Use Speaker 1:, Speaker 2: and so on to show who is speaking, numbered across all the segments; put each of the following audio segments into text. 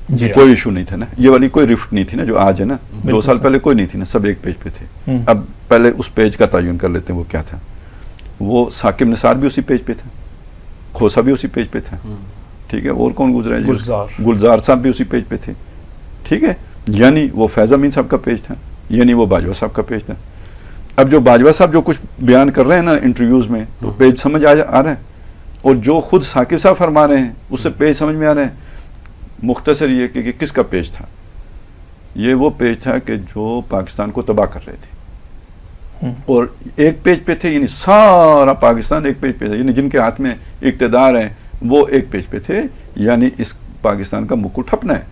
Speaker 1: کوئی ایشو نہیں تھا نا, یہ والی کوئی رفٹ نہیں تھی نا جو آج ہے نا, 2 سال پہلے کوئی نہیں تھی نا, سب ایک پیج پہ تھے. اب پہلے اس پیج کا تعین کر لیتے ہیں وہ کیا تھا. وہ ثاقب نثار بھی اسی پیج پہ تھا, کھوسا بھی اسی پیج پہ تھا, ٹھیک ہے, اور کون گزرا ہے, گلزار صاحب بھی اسی پیج پہ تھے, ٹھیک ہے, یعنی وہ فیض امین صاحب کا پیج تھا, یعنی وہ باجوہ صاحب کا پیج تھا. اب جو باجوہ صاحب جو کچھ بیان کر رہے ہیں نا انٹرویوز میں, تو پیج سمجھ آ رہا ہے, اور جو خود ثاقب صاحب فرما رہے ہیں اس سے پیج سمجھ میں آ رہے ہیں. مختصر یہ کہ کس کا پیج تھا, یہ وہ پیج تھا کہ جو پاکستان کو تباہ کر رہے تھے, اور ایک پیج پہ تھے, یعنی سارا پاکستان ایک پیج پہ تھا, یعنی جن کے ہاتھ میں اقتدار ہے وہ ایک پیج پہ تھے, یعنی اس پاکستان کا مکو ٹھپنا ہے.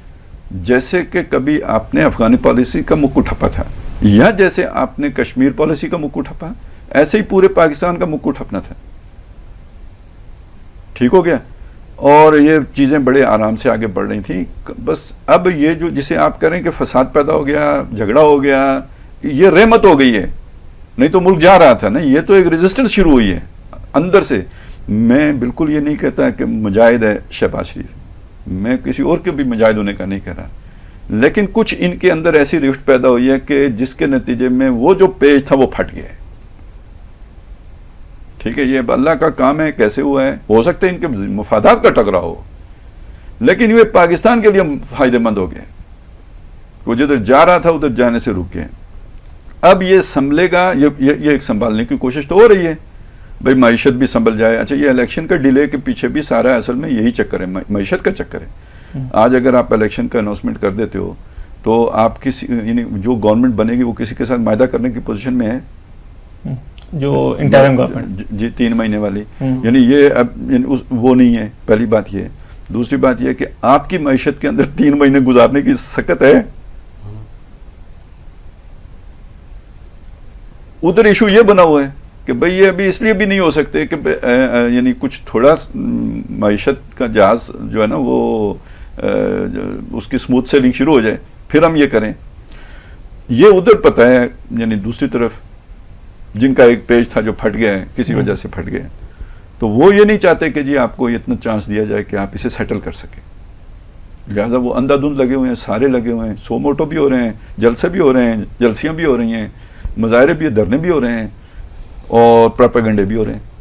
Speaker 1: جیسے کہ کبھی آپ نے افغانی پالیسی کا مکو ٹھپا تھا, یا جیسے آپ نے کشمیر پالیسی کا مکو ٹھپا, ایسے ہی پورے پاکستان کا مکو ٹھپنا تھا. ٹھیک ہو گیا, اور یہ چیزیں بڑے آرام سے آگے بڑھ رہی تھیں. بس اب یہ جو جسے آپ کریں کہ فساد پیدا ہو گیا, جھگڑا ہو گیا, یہ رحمت ہو گئی ہے, نہیں تو ملک جا رہا تھا نا. یہ تو ایک ریزسٹنس شروع ہوئی ہے اندر سے. میں بالکل یہ نہیں کہتا کہ مجاہد ہے شہباز شریف, میں کسی اور کے بھی مجاہد ہونے کا نہیں کہہ رہا, لیکن کچھ ان کے اندر ایسی رفٹ پیدا ہوئی ہے کہ جس کے نتیجے میں وہ جو پیج تھا وہ پھٹ گیا ہے. ٹھیک ہے, یہ اللہ کا کام ہے, کیسے ہوا ہے, ہو سکتا ہے ان کے مفادات کا ٹکرا ہو, لیکن یہ پاکستان کے لیے فائدہ مند ہو گیا. وہ جدھر جا رہا تھا ادھر جانے سے رک گیا. اب یہ سنبھلے گا, یہ ایک سنبھالنے کی کوشش تو ہو رہی ہے بھائی, معیشت بھی سنبھل جائے. اچھا, یہ الیکشن کا ڈیلے کے پیچھے بھی سارا اصل میں یہی چکر ہے, معیشت کا چکر ہے. آج اگر آپ الیکشن کا اناؤنسمنٹ کر دیتے ہو تو آپ کسی, یعنی جو گورنمنٹ بنے گی وہ کسی کے ساتھ معاہدہ کرنے کی پوزیشن میں ہے,
Speaker 2: جو انٹرم گورنمنٹ
Speaker 1: جی 3 مہینے والی, یعنی یہ اب وہ نہیں ہے. پہلی بات یہ ہے. دوسری بات یہ ہے کہ آپ کی معیشت کے اندر 3 مہینے گزارنے کی سکت ہے. ادھر ایشو یہ بنا ہوا ہے کہ بھئی یہ ابھی اس لیے بھی نہیں ہو سکتے کہ یعنی کچھ تھوڑا معیشت کا جہاز جو ہے نا وہ اس کی سموتھ سیلنگ شروع ہو جائے, پھر ہم یہ کریں. یہ ادھر پتہ ہے, یعنی دوسری طرف جن کا ایک پیج تھا جو پھٹ گیا ہے, کسی وجہ سے پھٹ گیا, تو وہ یہ نہیں چاہتے کہ جی آپ کو اتنا چانس دیا جائے کہ آپ اسے سیٹل کر سکیں. لہٰذا وہ اندھا دھند لگے ہوئے ہیں, سارے لگے ہوئے ہیں, سو موٹو بھی ہو رہے ہیں, جلسے بھی ہو رہے ہیں, جلسیاں بھی ہو رہی ہیں, مظاہرے بھی, دھرنے بھی ہو رہے ہیں, اور پروپیگنڈے بھی ہو رہے ہیں.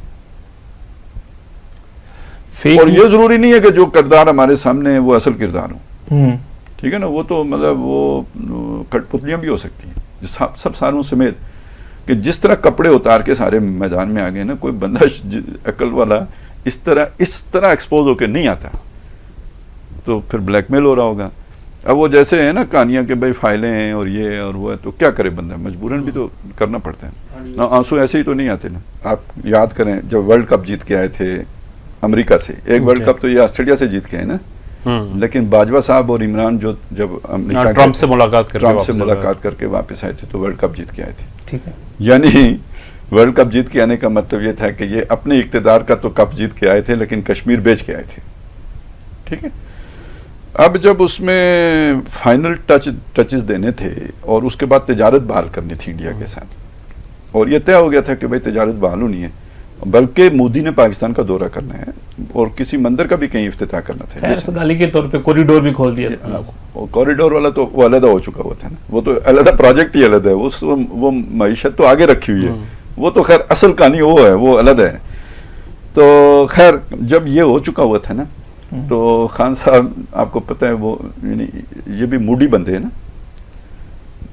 Speaker 1: اور یہ ضروری نہیں ہے کہ جو کردار ہمارے سامنے ہیں وہ اصل کردار ہوں, ٹھیک ہے نا. وہ تو مطلب وہ کٹ پتلیاں بھی ہو سکتی ہیں, سب ساروں سمیت, کہ جس طرح کپڑے اتار کے سارے میدان میں آ گئے نا, کوئی بندہ عقل والا اس طرح ایکسپوز ہو کے نہیں آتا, تو پھر بلیک میل ہو رہا ہوگا. اب وہ جیسے ہیں نا کہانیاں کہ بھائی فائلیں ہیں اور یہ اور وہ ہے, تو کیا کرے بندہ, مجبوراً بھی تو کرنا پڑتا ہے نا. آنسو ایسے ہی تو نہیں آتے نا. آپ یاد کریں جب ورلڈ کپ جیت کے آئے تھے امریکہ سے, ایک ورلڈ کپ تو یہ آسٹریلیا سے جیت کے آئے نا, لیکن باجوہ صاحب اور عمران جو جب امریکہ
Speaker 3: ٹرمپ سے ملاقات
Speaker 1: کر کے واپس آئے تھے تو ورلڈ کپ جیت کے آئے تھے. یعنی ورلڈ کپ جیت کے آنے کا مطلب یہ تھا کہ یہ اپنے اقتدار کا تو کپ جیت کے آئے تھے, لیکن کشمیر بیچ کے آئے تھے. ٹھیک ہے, اب جب اس میں فائنل ٹچز دینے تھے اور اس کے بعد تجارت بحال کرنی تھی انڈیا کے ساتھ, اور یہ طے ہو گیا تھا کہ بھائی تجارت بحال ہونی ہے, بلکہ مودی نے پاکستان کا دورہ کرنا ہے اور کسی مندر کا بھی کہیں افتتاح کرنا تھا.
Speaker 2: سگالی کے طور پہ کوریڈور بھی کھول دیا.
Speaker 1: کوریڈور والا تو وہ علیحدہ ہو چکا ہوا تھا نا, وہ تو علیحدہ پروجیکٹ ہی علیحدہ ہے, وہ معیشت تو آگے رکھی ہوئی ہے, وہ تو خیر اصل کہانی وہ ہے, وہ علیحدہ ہے. تو خیر جب یہ ہو چکا ہوا تھا نا, تو خان صاحب آپ کو پتہ ہے وہ یعنی یہ بھی موڈی بندے ہیں نا,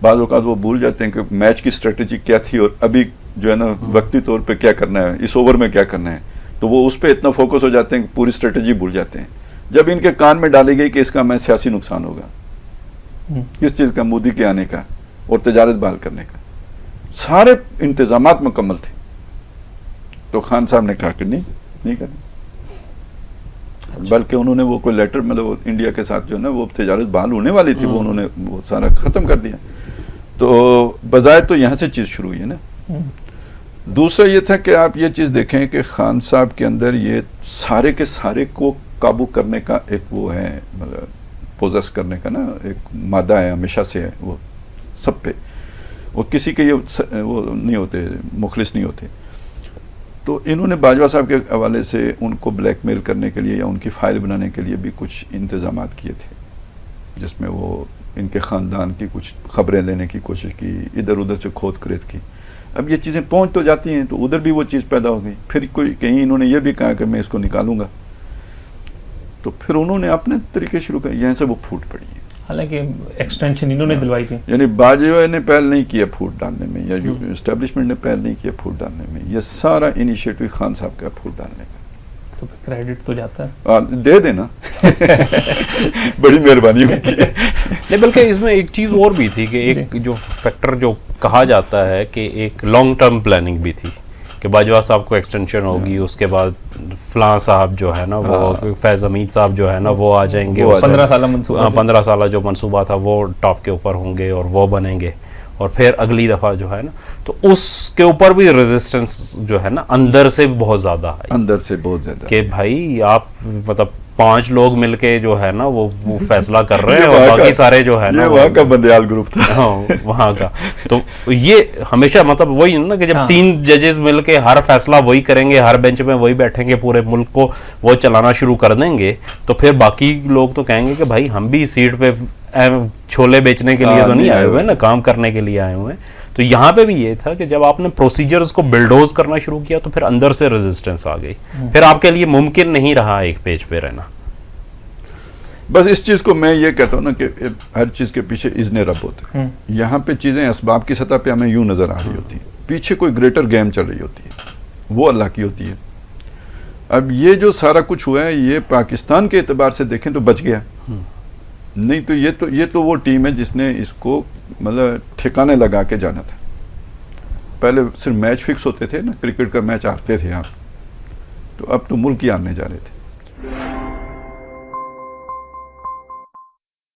Speaker 1: بعض اوقات وہ بھول جاتے ہیں کہ میچ کی اسٹریٹجی کیا تھی اور ابھی جو ہے نا وقتی طور پہ کیا کرنا ہے, اس اوور میں کیا کرنا ہے, تو وہ اس پہ اتنا فوکس ہو جاتے ہیں کہ پوری اسٹریٹجی بھول جاتے ہیں. جب ان کے کان میں ڈالی گئی کہ اس کا ہمیں سیاسی نقصان ہوگا, کس چیز کا, مودی کے آنے کا اور تجارت بحال کرنے کا, سارے انتظامات مکمل تھے, تو خان صاحب نے کہا کہ نہیں کرنا, بلکہ انہوں نے وہ کوئی لیٹر مطلب انڈیا کے ساتھ جو ہے نا وہ تجارت بحال ہونے والی تھی, وہ انہوں نے وہ سارا ختم کر دیا. تو بظاہر تو یہاں سے چیز شروع ہوئی ہے نا. دوسرا یہ تھا کہ آپ یہ چیز دیکھیں کہ خان صاحب کے اندر یہ سارے کے سارے کو قابو کرنے کا ایک وہ ہے, مطلب پوزیس کرنے کا نا ایک مادہ ہے, ہمیشہ سے ہے وہ سب پہ, وہ کسی کے یہ وہ نہیں ہوتے, مخلص نہیں ہوتے. تو انہوں نے باجوہ صاحب کے حوالے سے ان کو بلیک میل کرنے کے لیے یا ان کی فائل بنانے کے لیے بھی کچھ انتظامات کیے تھے. جس میں وہ ان کے خاندان کی کچھ خبریں لینے کی کوشش کی، ادھر ادھر سے کھود کرید کی. اب یہ چیزیں پہنچ تو جاتی ہیں تو ادھر بھی وہ چیز پیدا ہو گئی. پھر کوئی کہیں انہوں نے یہ بھی کہا کہ میں اس کو نکالوں گا، تو پھر انہوں نے اپنے طریقے شروع کر، یہاں سے وہ پھوٹ پڑی ہے.
Speaker 2: حالانکہ ایکسٹینشن انہوں نے دلوائی تھی.
Speaker 1: یعنی باجوہ نے پہل نہیں کیا پھوٹ ڈالنے میں، یا اسٹیبلشمنٹ نے پہل نہیں کیا پھوٹ ڈالنے میں، یہ سارا انیشیٹو خان صاحب کا پھوٹ ڈالنے کا.
Speaker 2: تو کریڈٹ تو جاتا ہے،
Speaker 1: دے دینا. بڑی مہربانی ہوتی ہے.
Speaker 3: نہیں بلکہ اس میں ایک چیز اور بھی تھی کہ ایک جو فیکٹر جو کہا جاتا ہے کہ ایک لانگ ٹرم پلاننگ بھی تھی کہ باجوہ صاحب کو ایکسٹینشن ہوگی، اس کے بعد فلاں صاحب جو ہے نا وہ فیض حمید صاحب جو ہے نا وہ آ جائیں گے،
Speaker 2: 15 سالہ منصوبہ،
Speaker 3: 15 سالہ جو منصوبہ تھا وہ ٹاپ کے اوپر ہوں گے اور وہ بنیں گے. اور پھر اگلی دفعہ جو ہے نا تو اس کے اوپر بھی ریزسٹنس جو ہے نا اندر سے بہت زیادہ آئی،
Speaker 1: اندر سے بہت زیادہ، کہ
Speaker 3: بھائی آپ مطلب 5 لوگ مل کے جو ہے نا وہ فیصلہ کر رہے ہیں اور باقی سارے جو ہے نا
Speaker 1: وہاں کا بندیال گروپ تھا.
Speaker 3: ہاں وہاں کا. تو یہ ہمیشہ مطلب وہی نا کہ جب 3 ججز مل کے ہر فیصلہ وہی کریں گے، ہر بینچ میں وہی بیٹھیں گے، پورے ملک کو وہ چلانا شروع کر دیں گے، تو پھر باقی لوگ تو کہیں گے کہ بھائی ہم بھی سیٹ پہ چھولے بیچنے کے لیے تو نہیں آئے ہوئے نا، کام کرنے کے لیے آئے ہوئے ہیں. تو یہاں پہ بھی یہ تھا کہ جب آپ نے پروسیجرز کو بلڈوز کرنا شروع کیا تو پھر اندر سے ریزسٹنس آ گئی، پھر آپ کے لیے ممکن نہیں رہا ایک پیج پہ رہنا.
Speaker 1: بس اس چیز کو میں یہ کہتا ہوں نا کہ ہر چیز کے پیچھے اذن رب ہوتا ہے. یہاں پہ چیزیں اسباب کی سطح پہ ہمیں یوں نظر آ رہی ہوتی ہیں، پیچھے کوئی گریٹر گیم چل رہی ہوتی ہے، وہ اللہ کی ہوتی ہے. اب یہ جو سارا کچھ ہوا ہے یہ پاکستان کے اعتبار سے دیکھیں تو بچ گیا، نہیں تو یہ تو وہ ٹیم ہے جس نے اس کو مطلب ٹھکانے لگا کے جانا تھا. پہلے صرف میچ فکس ہوتے تھے نا، کرکٹ کا میچ ہارتے تھے آپ، تو اب تو ملک ہی ہارنے جا رہے تھے.